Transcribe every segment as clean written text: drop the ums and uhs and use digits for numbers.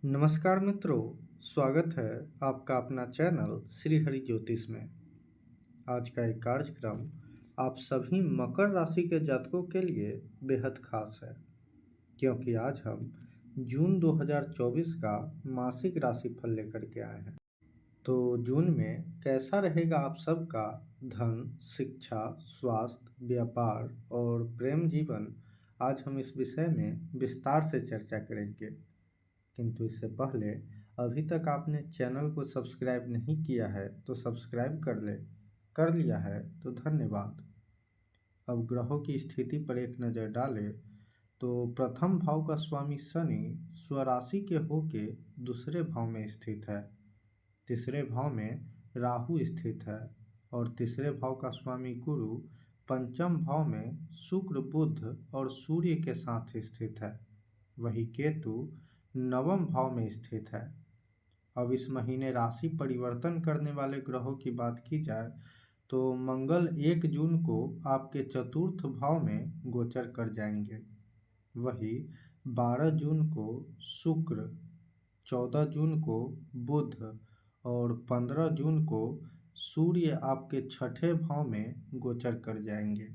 नमस्कार मित्रों, स्वागत है आपका अपना चैनल श्री हरि ज्योतिष में। आज का एक कार्यक्रम आप सभी मकर राशि के जातकों के लिए बेहद खास है, क्योंकि आज हम जून 2024 का मासिक राशिफल लेकर के आए हैं। तो जून में कैसा रहेगा आप सबका धन, शिक्षा, स्वास्थ्य, व्यापार और प्रेम जीवन, आज हम इस विषय में विस्तार से चर्चा करेंगे। किंतु इससे पहले अभी तक आपने चैनल को सब्सक्राइब नहीं किया है तो सब्सक्राइब कर लिया है तो धन्यवाद। अब ग्रहों की स्थिति पर एक नज़र डालें तो प्रथम भाव का स्वामी शनि स्वराशि के होके दूसरे भाव में स्थित है। तीसरे भाव में राहु स्थित है और तीसरे भाव का स्वामी गुरु पंचम भाव में शुक्र, बुध और सूर्य के साथ स्थित है। वही केतु नवम भाव में स्थित है। अब इस महीने राशि परिवर्तन करने वाले ग्रहों की बात की जाए तो मंगल 1 जून को आपके चतुर्थ भाव में गोचर कर जाएंगे। वही 12 जून को शुक्र, 14 जून को बुध और 15 जून को सूर्य आपके छठे भाव में गोचर कर जाएंगे।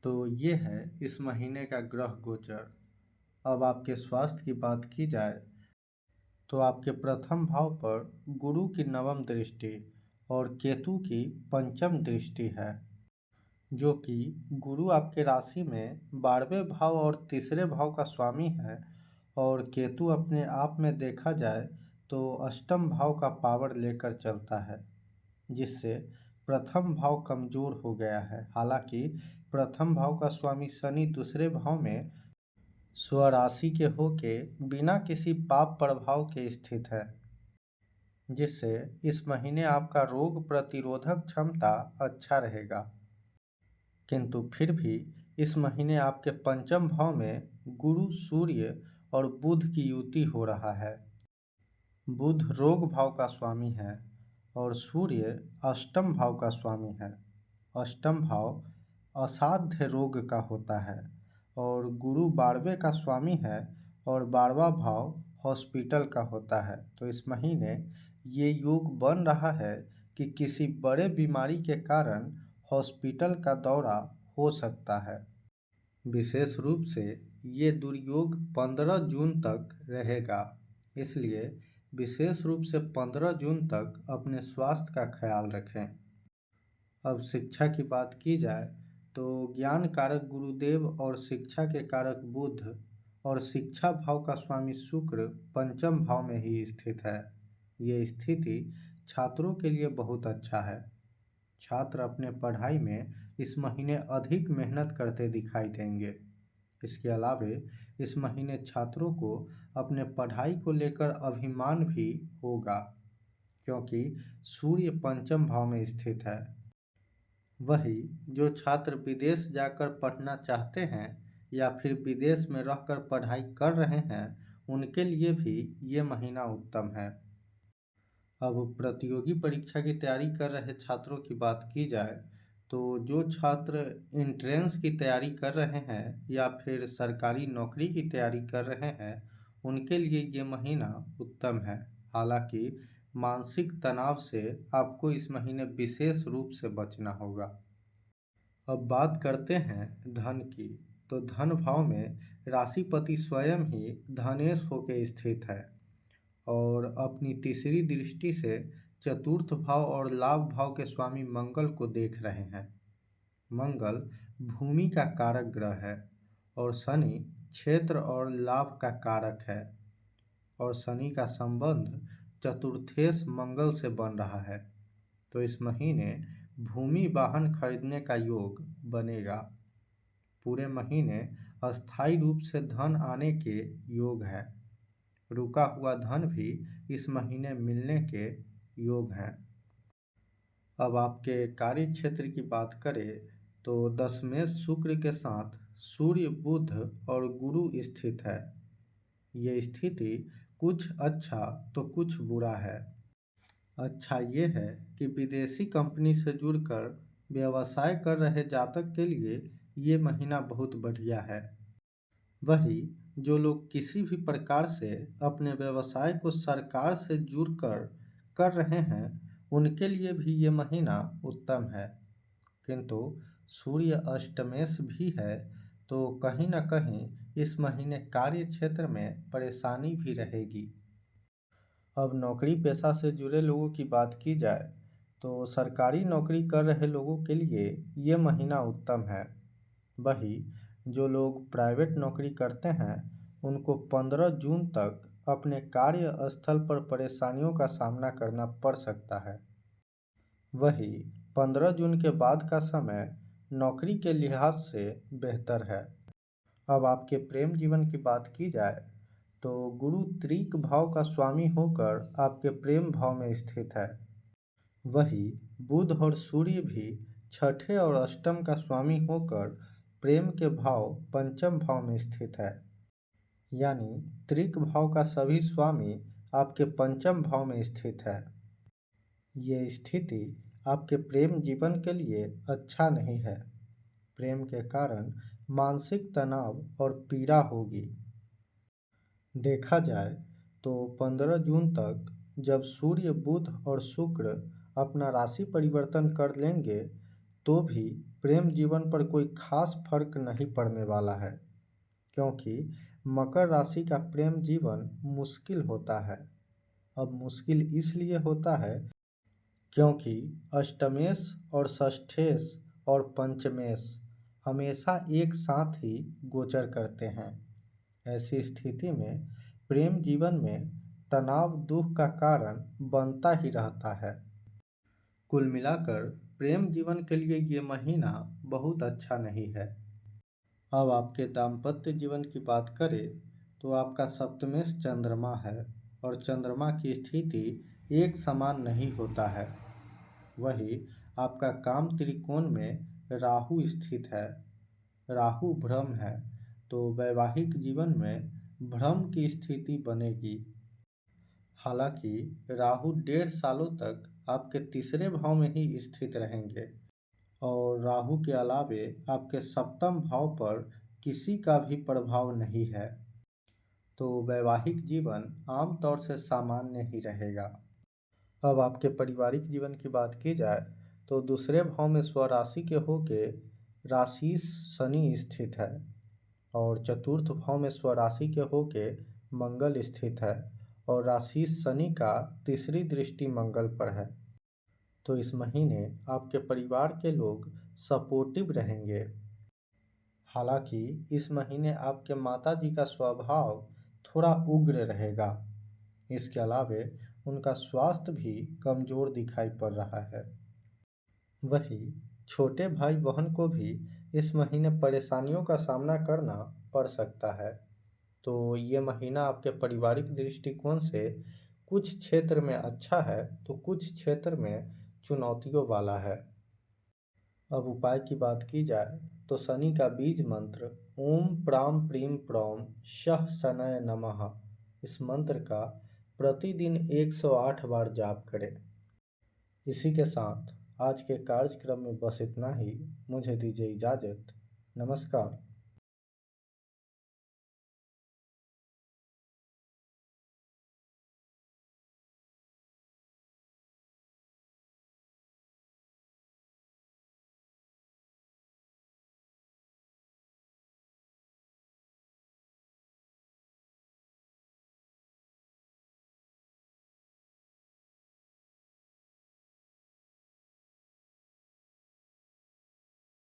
तो ये है इस महीने का ग्रह गोचर। अब आपके स्वास्थ्य की बात की जाए तो आपके प्रथम भाव पर गुरु की नवम दृष्टि और केतु की पंचम दृष्टि है, जो कि गुरु आपके राशि में 12वें भाव और तीसरे भाव का स्वामी है और केतु अपने आप में देखा जाए तो अष्टम भाव का पावर लेकर चलता है, जिससे प्रथम भाव कमजोर हो गया है। हालांकि प्रथम भाव का स्वामी शनि दूसरे भाव में स्वराशि के होके बिना किसी पाप प्रभाव के स्थित है, जिससे इस महीने आपका रोग प्रतिरोधक क्षमता अच्छा रहेगा। किंतु फिर भी इस महीने आपके पंचम भाव में गुरु, सूर्य और बुध की युति हो रहा है। बुध रोग भाव का स्वामी है और सूर्य अष्टम भाव का स्वामी है। अष्टम भाव असाध्य रोग का होता है और गुरु 12वें का स्वामी है और 12वां भाव हॉस्पिटल का होता है। तो इस महीने ये योग बन रहा है कि किसी बड़े बीमारी के कारण हॉस्पिटल का दौरा हो सकता है। विशेष रूप से ये दुर्योग 15 जून तक रहेगा, इसलिए विशेष रूप से 15 जून तक अपने स्वास्थ्य का ख्याल रखें। अब शिक्षा की बात की जाए तो ज्ञान कारक गुरुदेव और शिक्षा के कारक बुध और शिक्षा भाव का स्वामी शुक्र पंचम भाव में ही स्थित है। ये स्थिति छात्रों के लिए बहुत अच्छा है। छात्र अपने पढ़ाई में इस महीने अधिक मेहनत करते दिखाई देंगे। इसके अलावे इस महीने छात्रों को अपने पढ़ाई को लेकर अभिमान भी होगा, क्योंकि सूर्य पंचम भाव में स्थित है। वही जो छात्र विदेश जाकर पढ़ना चाहते हैं या फिर विदेश में रहकर पढ़ाई कर रहे हैं, उनके लिए भी ये महीना उत्तम है। अब प्रतियोगी परीक्षा की तैयारी कर रहे छात्रों की बात की जाए तो जो छात्र एंट्रेंस की तैयारी कर रहे हैं या फिर सरकारी नौकरी की तैयारी कर रहे हैं, उनके लिए ये महीना उत्तम है। हालांकि मानसिक तनाव से आपको इस महीने विशेष रूप से बचना होगा। अब बात करते हैं धन की। तो धन भाव में राशिपति स्वयं ही धनेश होकर स्थित है और अपनी तीसरी दृष्टि से चतुर्थ भाव और लाभ भाव के स्वामी मंगल को देख रहे हैं। मंगल भूमि का कारक ग्रह है और शनि क्षेत्र और लाभ का कारक है और शनि का संबंध चतुर्थेश मंगल से बन रहा है। तो इस महीने भूमि वाहन खरीदने का योग बनेगा। पूरे महीने अस्थायी रूप से धन आने के योग है। रुका हुआ धन भी इस महीने मिलने के योग हैं। अब आपके कार्य क्षेत्र की बात करें तो दशमेश शुक्र के साथ सूर्य, बुध और गुरु स्थित है। ये स्थिति कुछ अच्छा तो कुछ बुरा है। अच्छा ये है कि विदेशी कंपनी से जुड़कर व्यवसाय कर रहे जातक के लिए ये महीना बहुत बढ़िया है। वही जो लोग किसी भी प्रकार से अपने व्यवसाय को सरकार से जुड़कर कर रहे हैं उनके लिए भी ये महीना उत्तम है। किंतु सूर्य अष्टमेश भी है, तो कहीं न कहीं इस महीने कार्य क्षेत्र में परेशानी भी रहेगी। अब नौकरी पेशा से जुड़े लोगों की बात की जाए तो सरकारी नौकरी कर रहे लोगों के लिए ये महीना उत्तम है। वही जो लोग प्राइवेट नौकरी करते हैं उनको 15 जून तक अपने कार्यस्थल पर परेशानियों का सामना करना पड़ सकता है। वही 15 जून के बाद का समय नौकरी के लिहाज से बेहतर है। अब आपके प्रेम जीवन की बात की जाए तो गुरु त्रिक भाव का स्वामी होकर आपके प्रेम भाव में स्थित है। वही बुध और सूर्य भी छठे और अष्टम का स्वामी होकर प्रेम के भाव पंचम भाव में स्थित है। यानी त्रिक भाव का सभी स्वामी आपके पंचम भाव में स्थित है। ये स्थिति आपके प्रेम जीवन के लिए अच्छा नहीं है। प्रेम के कारण मानसिक तनाव और पीड़ा होगी। देखा जाए तो 15 जून तक जब सूर्य बुध और शुक्र अपना राशि परिवर्तन कर लेंगे तो भी प्रेम जीवन पर कोई खास फर्क नहीं पड़ने वाला है, क्योंकि मकर राशि का प्रेम जीवन मुश्किल होता है। अब मुश्किल इसलिए होता है क्योंकि अष्टमेश और षष्ठेश और पंचमेश हमेशा एक साथ ही गोचर करते हैं। ऐसी स्थिति में प्रेम जीवन में तनाव दुख का कारण बनता ही रहता है। कुल मिलाकर प्रेम जीवन के लिए ये महीना बहुत अच्छा नहीं है। अब आपके दाम्पत्य जीवन की बात करें तो आपका सप्तमेश चंद्रमा है और चंद्रमा की स्थिति एक समान नहीं होता है। वही आपका काम त्रिकोण में राहु स्थित है। राहु भ्रम है, तो वैवाहिक जीवन में भ्रम की स्थिति बनेगी। हालांकि राहु 1.5 सालों तक आपके तीसरे भाव में ही स्थित रहेंगे और राहु के अलावे आपके सप्तम भाव पर किसी का भी प्रभाव नहीं है, तो वैवाहिक जीवन आमतौर से सामान्य ही रहेगा। अब आपके पारिवारिक जीवन की बात की जाए तो दूसरे भाव में स्वराशि के होके राशि शनि स्थित है और चतुर्थ भाव में स्वराशि के होके मंगल स्थित है और राशि शनि का तीसरी दृष्टि मंगल पर है। तो इस महीने आपके परिवार के लोग सपोर्टिव रहेंगे। हालांकि इस महीने आपके माताजी का स्वभाव थोड़ा उग्र रहेगा। इसके अलावे उनका स्वास्थ्य भी कमज़ोर दिखाई पड़ रहा है। वही छोटे भाई बहन को भी इस महीने परेशानियों का सामना करना पड़ सकता है। तो ये महीना आपके पारिवारिक दृष्टिकोण से कुछ क्षेत्र में अच्छा है तो कुछ क्षेत्र में चुनौतियों वाला है। अब उपाय की बात की जाए तो शनि का बीज मंत्र ओम प्राम प्रीम प्रौम शः शनय नमः, इस मंत्र का प्रतिदिन 108 बार जाप करें। इसी के साथ आज के कार्यक्रम में बस इतना ही। मुझे दीजिए इजाज़त। नमस्कार।